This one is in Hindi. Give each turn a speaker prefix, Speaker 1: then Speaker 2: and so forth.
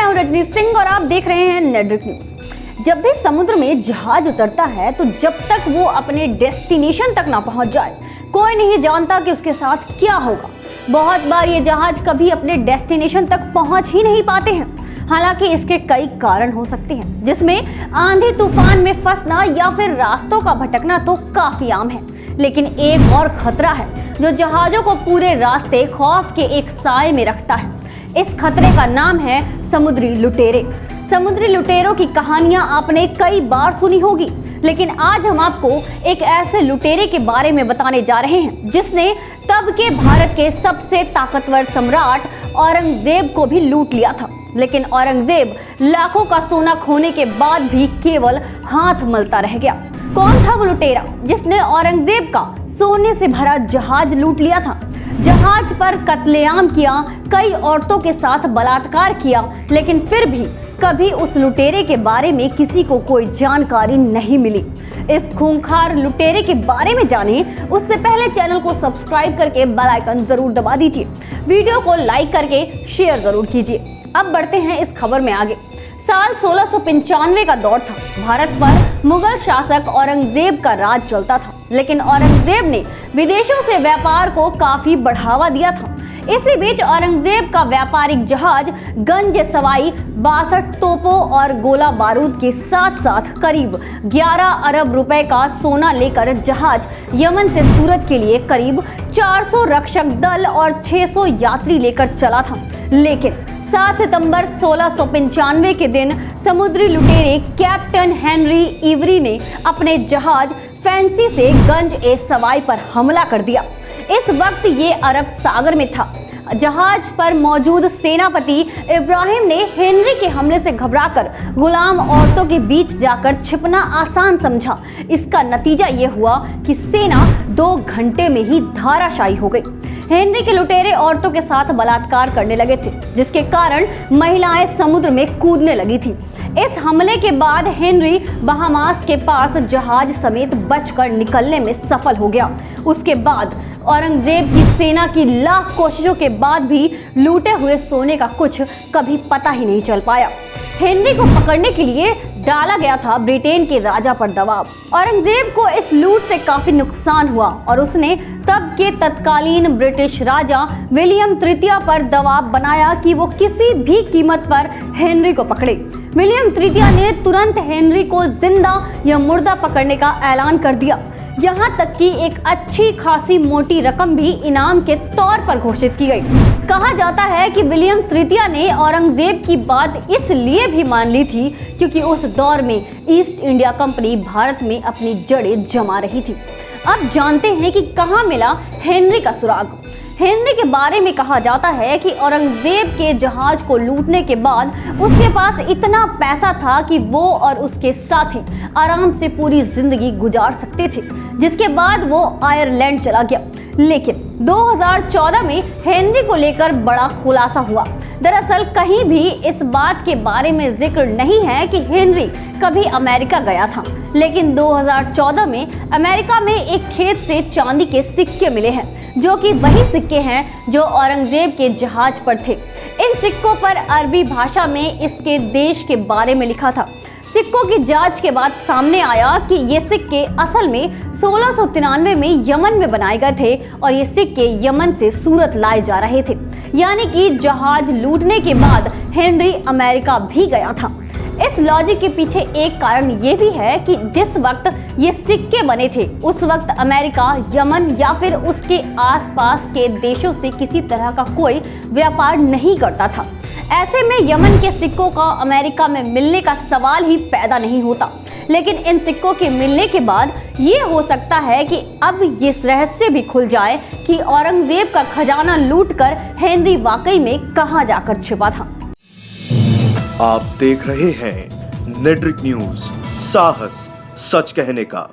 Speaker 1: मैं हूं रजनी सिंह और आप देख रहे हैं नेटवर्क न्यूज। जब भी समुद्र में जहाज उतरता है तो जब तक वो अपने डेस्टिनेशन तक ना पहुंच जाए कोई नहीं जानता कि उसके साथ क्या होगा। बहुत बार ये जहाज कभी अपने डेस्टिनेशन तक पहुंच ही नहीं पाते हैं। हालांकि इसके कई कारण हो सकते हैं, जिसमें आंधी तूफान में फंसना या फिर रास्तों का भटकना तो काफी आम है। लेकिन एक और खतरा है जो जहाजों को पूरे रास्ते खौफ के एक साए में रखता है। इस खतरे का नाम है समुद्री लुटेरे। समुद्री लुटेरों की कहानियां आपने कई बार सुनी होगी, लेकिन आज हम आपको एक ऐसे लुटेरे के बारे में बताने जा रहे हैं जिसने तब के भारत के सबसे ताकतवर सम्राट औरंगजेब को भी लूट लिया था। लेकिन औरंगजेब लाखों का सोना खोने के बाद भी केवल हाथ मलता रह गया। कौन था वो लुटेरा जिसने औरंगजेब का सोने से भरा जहाज लूट लिया था? जहाज पर कत्लेआम किया, कई औरतों के साथ बलात्कार किया, लेकिन फिर भी कभी उस लुटेरे के बारे में किसी को कोई जानकारी नहीं मिली। इस खूंखार लुटेरे के बारे में जाने उससे पहले चैनल को सब्सक्राइब करके बेल आइकन जरूर दबा दीजिए, वीडियो को लाइक करके शेयर जरूर कीजिए। अब बढ़ते हैं इस खबर में आगे। साल 1695 का दौर था। भारत पर मुगल शासक औरंगजेब का राज चलता था, लेकिन औरंगजेब ने विदेशों से व्यापार को काफी बढ़ावा दिया था। इसी बीच औरंगजेब का व्यापारिक जहाज गंज सवाई 62 तोपों और गोला बारूद के साथ साथ करीब 11 अरब रुपए का सोना लेकर जहाज यमन से सूरत के लिए करीब 400 रक्षक दल और 600 यात्री लेकर चला था। लेकिन 7 सितंबर 1695 के दिन समुद्री लुटेरे कैप्टन हेनरी इवरी ने अपने जहाज फैंसी से गंज ए सवाई पर हमला कर दिया। इस वक्त ये अरब सागर में था। जहाज पर मौजूद सेनापति इब्राहिम ने हेनरी के हमले से घबराकर गुलाम औरतों के बीच जाकर छिपना आसान समझा। इसका नतीजा ये हुआ कि सेना 2 घंटे में ही धाराशायी हो गई। हेनरी के लुटेरे औरतों के साथ बलात्कार करने लगे थे, जिसके कारण महिलाएं समुद्र में कूदने लगी थी। इस हमले के बाद हेनरी बहामास के पास जहाज समेत बचकर निकलने में सफल हो गया। उसके बाद औरंगजेब की सेना की लाख कोशिशों के बाद भी लूटे हुए सोने का कुछ कभी पता ही नहीं चल पाया। हेनरी को पकड़ने के लिए डाला गया था ब्रिटेन के राजा पर दबाव। औरंगजेब को इस लूट से काफी नुकसान हुआ और उसने तब के तत्कालीन ब्रिटिश राजा विलियम तृतीय पर दबाव बनाया कि वो किसी भी कीमत पर हेनरी को पकड़े। विलियम तृतीय ने तुरंत हेनरी को जिंदा या मुर्दा पकड़ने का ऐलान कर दिया। यहाँ तक कि एक अच्छी खासी मोटी रकम भी इनाम के तौर पर घोषित की गई। कहा जाता है कि विलियम तृतीय ने औरंगजेब की बात इसलिए भी मान ली थी क्योंकि उस दौर में ईस्ट इंडिया कंपनी भारत में अपनी जड़ें जमा रही थी। अब जानते हैं कि कहाँ मिला हेनरी का सुराग। हेनरी के बारे में कहा जाता है कि औरंगजेब के जहाज को लूटने के बाद उसके पास इतना पैसा था कि वो और उसके साथी आराम से पूरी जिंदगी गुजार सकते थे, जिसके बाद वो आयरलैंड चला गया। लेकिन 2014 में हेनरी को लेकर बड़ा खुलासा हुआ। दरअसल कहीं भी इस बात के बारे में जिक्र नहीं है कि हेनरी कभी अमेरिका गया था, लेकिन 2014 में अमेरिका में एक खेत से चांदी के सिक्के मिले हैं, जो कि वही सिक्के हैं जो औरंगजेब के जहाज पर थे। इन सिक्कों पर अरबी भाषा में इसके देश के बारे में लिखा था। सिक्कों की जांच के बाद सामने आया कि ये सिक्के असल में 1693 में यमन में बनाए गए थे और ये सिक्के यमन से सूरत लाए जा रहे थे। यानी कि जहाज लूटने के बाद हेनरी अमेरिका भी गया था। इस लॉजिक के पीछे एक कारण ये भी है कि जिस वक्त ये सिक्के बने थे उस वक्त अमेरिका यमन या फिर उसके आसपास के देशों से किसी तरह का कोई व्यापार नहीं करता था। ऐसे में यमन के सिक्कों का अमेरिका में मिलने का सवाल ही पैदा नहीं होता। लेकिन इन सिक्कों के मिलने के बाद ये हो सकता है कि अब ये रहस्य भी खुल जाए कि औरंगजेब का खजाना लूटकर हेनरी वाकई में कहां जाकर छिपा था।
Speaker 2: आप देख रहे हैं नेटवर्क न्यूज, साहस सच कहने का।